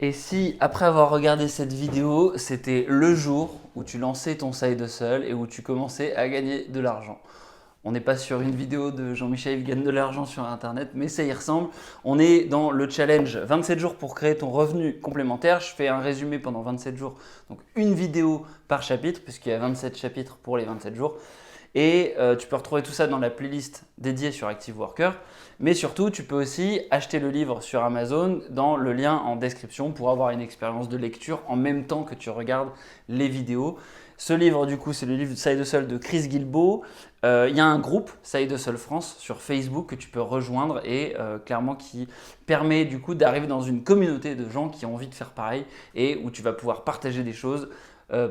Et si, après avoir regardé cette vidéo, c'était le jour où tu lançais ton side hustle et où tu commençais à gagner de l'argent? On n'est pas sur une vidéo de Jean-Michel gagne de l'argent sur Internet, mais ça y ressemble. On est dans le challenge 27 jours pour créer ton revenu complémentaire. Je fais un résumé pendant 27 jours, donc une vidéo par chapitre, puisqu'il y a 27 chapitres pour les 27 jours. Et tu peux retrouver tout ça dans la playlist dédiée sur Active Worker. Mais surtout, tu peux aussi acheter le livre sur Amazon dans le lien en description pour avoir une expérience de lecture en même temps que tu regardes les vidéos. Ce livre, du coup, c'est le livre Side Hustle de Chris Guilbeault. Il y a un groupe Side Hustle France sur Facebook que tu peux rejoindre et clairement qui permet du coup d'arriver dans une communauté de gens qui ont envie de faire pareil et où tu vas pouvoir partager des choses,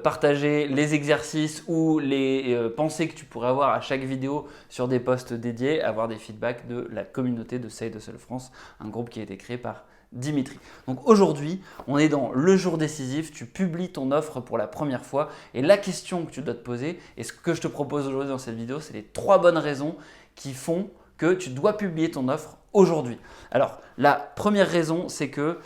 partager les exercices ou les pensées que tu pourrais avoir à chaque vidéo sur des posts dédiés, avoir des feedbacks de la communauté de Side Hustle France, un groupe qui a été créé par Dimitri. Donc aujourd'hui, on est dans le jour décisif, tu publies ton offre pour la première fois et la question que tu dois te poser et ce que je te propose aujourd'hui dans cette vidéo, c'est les 3 bonnes raisons qui font que tu dois publier ton offre aujourd'hui. Alors la première raison, c'est que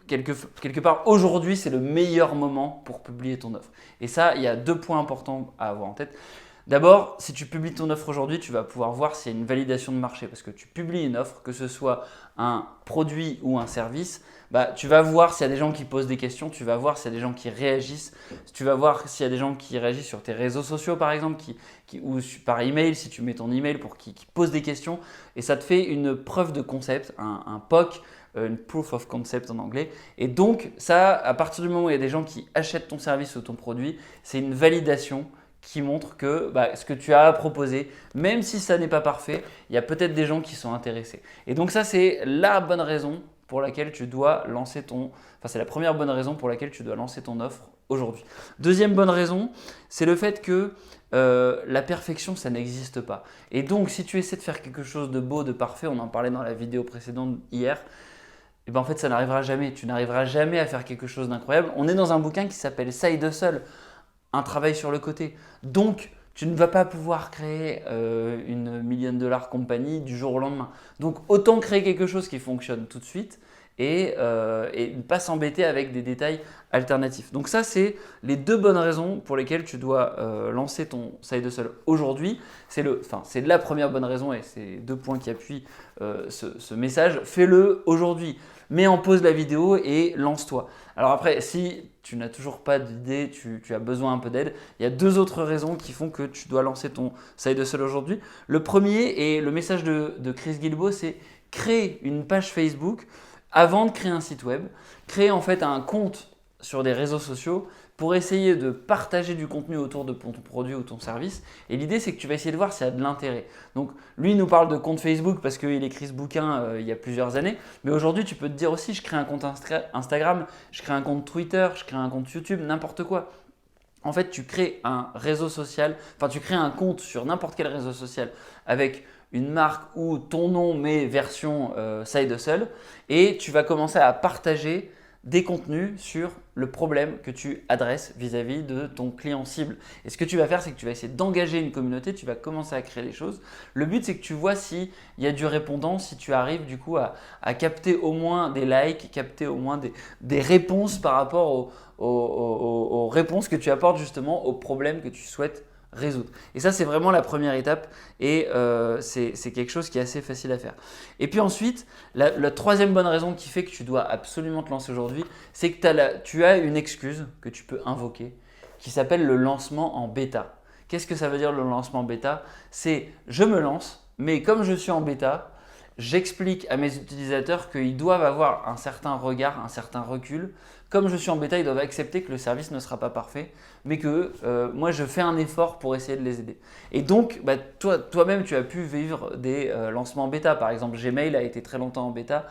quelque part, aujourd'hui, c'est le meilleur moment pour publier ton offre. Et ça, il y a 2 points importants à avoir en tête. D'abord, si tu publies ton offre aujourd'hui, tu vas pouvoir voir s'il y a une validation de marché parce que tu publies une offre, que ce soit un produit ou un service, tu vas voir s'il y a des gens qui posent des questions, tu vas voir s'il y a des gens qui réagissent, tu vas voir s'il y a des gens qui réagissent sur tes réseaux sociaux par exemple, ou par email, si tu mets ton email pour qu'ils posent des questions et ça te fait une preuve de concept, un POC, une proof of concept en anglais. Et donc ça, à partir du moment où il y a des gens qui achètent ton service ou ton produit, c'est une validation qui montre que ce que tu as à proposer, même si ça n'est pas parfait, il y a peut-être des gens qui sont intéressés. Et donc ça, c'est la bonne raison pour laquelle tu dois lancer c'est la première bonne raison pour laquelle tu dois lancer ton offre aujourd'hui. Deuxième bonne raison, c'est le fait que la perfection, ça n'existe pas. Et donc, si tu essaies de faire quelque chose de beau, de parfait, on en parlait dans la vidéo précédente hier, et en fait, ça n'arrivera jamais. Tu n'arriveras jamais à faire quelque chose d'incroyable. On est dans un bouquin qui s'appelle Side Hustle, un travail sur le côté. Donc, tu ne vas pas pouvoir créer une million-dollar compagnie du jour au lendemain. Donc, autant créer quelque chose qui fonctionne tout de suite et ne pas s'embêter avec des détails alternatifs. Donc ça, c'est les 2 bonnes raisons pour lesquelles tu dois lancer ton side hustle aujourd'hui. C'est la première bonne raison et c'est 2 points qui appuient ce message. Fais-le aujourd'hui. Mets en pause la vidéo et lance-toi. Alors après, si tu n'as toujours pas d'idée, tu as besoin un peu d'aide, il y a 2 autres raisons qui font que tu dois lancer ton side hustle aujourd'hui. Le premier, et le message de Chris Guilbeault, c'est créer une page Facebook avant de créer un site web. Créer en fait un compte sur des réseaux sociaux pour essayer de partager du contenu autour de ton produit ou ton service. Et l'idée, c'est que tu vas essayer de voir s'il y a de l'intérêt. Donc, lui, il nous parle de compte Facebook parce qu'il écrit ce bouquin il y a plusieurs années. Mais aujourd'hui, tu peux te dire aussi, je crée un compte Instagram, je crée un compte Twitter, je crée un compte YouTube, n'importe quoi. En fait, tu crées un réseau social, tu crées un compte sur n'importe quel réseau social avec une marque ou ton nom mais version side hustle et tu vas commencer à partager des contenus sur le problème que tu adresses vis-à-vis de ton client cible. Et ce que tu vas faire, c'est que tu vas essayer d'engager une communauté, tu vas commencer à créer des choses. Le but, c'est que tu vois s'il y a du répondant, si tu arrives du coup à capter au moins des likes, capter au moins des réponses par rapport aux réponses que tu apportes justement aux problèmes que tu souhaites résoudre. Et ça, c'est vraiment la première étape et c'est quelque chose qui est assez facile à faire. Et puis ensuite, la troisième bonne raison qui fait que tu dois absolument te lancer aujourd'hui, c'est que tu as une excuse que tu peux invoquer qui s'appelle le lancement en bêta. Qu'est-ce que ça veut dire le lancement en bêta? C'est je me lance, mais comme je suis en bêta, j'explique à mes utilisateurs qu'ils doivent avoir un certain regard, un certain recul. Comme je suis en bêta, ils doivent accepter que le service ne sera pas parfait, mais que moi, je fais un effort pour essayer de les aider. Et donc, toi-même, tu as pu vivre des lancements en bêta. Par exemple, Gmail a été très longtemps en bêta.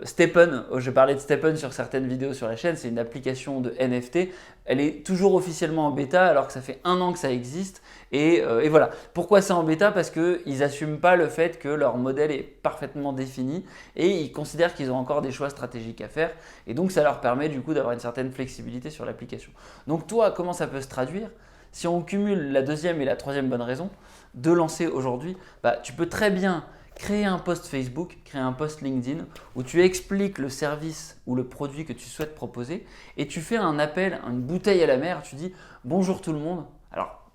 Stepn, je parlais de Stepn sur certaines vidéos sur la chaîne, c'est une application de NFT. Elle est toujours officiellement en bêta alors que ça fait 1 an que ça existe. Et voilà. Pourquoi c'est en bêta? Parce qu'ils n'assument pas le fait que leur modèle est parfaitement défini et ils considèrent qu'ils ont encore des choix stratégiques à faire. Et donc, ça leur permet du coup d'avoir une certaine flexibilité sur l'application. Donc, toi, comment ça peut se traduire? Si on cumule la deuxième et la troisième bonne raison de lancer aujourd'hui, tu peux très bien créer un post Facebook, créer un post LinkedIn où tu expliques le service ou le produit que tu souhaites proposer et tu fais un appel, une bouteille à la mer. Tu dis bonjour tout le monde. Alors,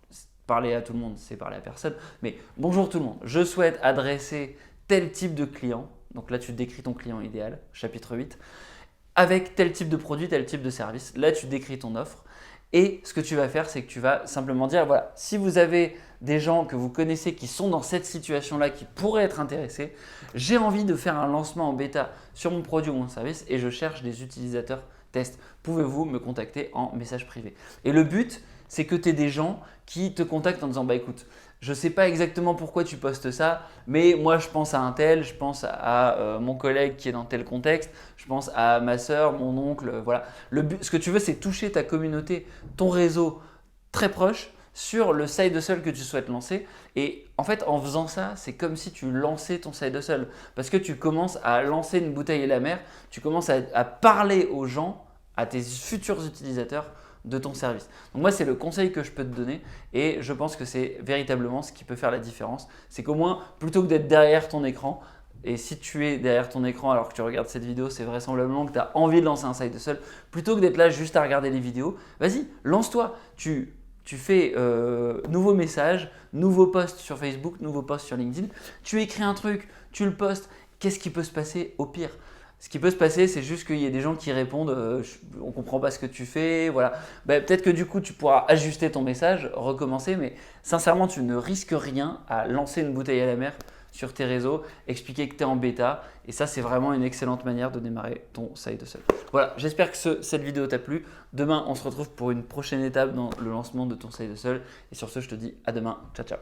parler à tout le monde, c'est parler à personne, mais bonjour tout le monde. Je souhaite adresser tel type de client. Donc là, tu décris ton client idéal, chapitre 8, avec tel type de produit, tel type de service. Là, tu décris ton offre. Et ce que tu vas faire, c'est que tu vas simplement dire, voilà, si vous avez des gens que vous connaissez qui sont dans cette situation-là, qui pourraient être intéressés, j'ai envie de faire un lancement en bêta sur mon produit ou mon service et je cherche des utilisateurs test. Pouvez-vous me contacter en message privé? Et le but, c'est que tu aies des gens qui te contactent en disant, bah écoute, je ne sais pas exactement pourquoi tu postes ça, mais moi je pense à un tel, je pense à mon collègue qui est dans tel contexte, je pense à ma sœur, mon oncle, voilà. Ce que tu veux, c'est toucher ta communauté, ton réseau très proche sur le side hustle que tu souhaites lancer. Et en fait, en faisant ça, c'est comme si tu lançais ton side hustle parce que tu commences à lancer une bouteille à la mer, tu commences à parler aux gens, à tes futurs utilisateurs de ton service. Donc moi, c'est le conseil que je peux te donner et je pense que c'est véritablement ce qui peut faire la différence. C'est qu'au moins, plutôt que d'être derrière ton écran, et si tu es derrière ton écran alors que tu regardes cette vidéo, c'est vraisemblablement que tu as envie de lancer un side hustle. Plutôt que d'être là juste à regarder les vidéos, vas-y, lance-toi. Tu fais nouveau message, nouveau post sur Facebook, nouveau post sur LinkedIn. Tu écris un truc, tu le postes. Qu'est-ce qui peut se passer au pire? Ce qui peut se passer, c'est juste qu'il y ait des gens qui répondent on ne comprend pas ce que tu fais. Voilà. Peut-être que du coup, tu pourras ajuster ton message, recommencer, mais sincèrement, tu ne risques rien à lancer une bouteille à la mer sur tes réseaux, expliquer que tu es en bêta. Et ça, c'est vraiment une excellente manière de démarrer ton side hustle. Voilà, j'espère que cette vidéo t'a plu. Demain, on se retrouve pour une prochaine étape dans le lancement de ton side hustle. Et sur ce, je te dis à demain. Ciao, ciao.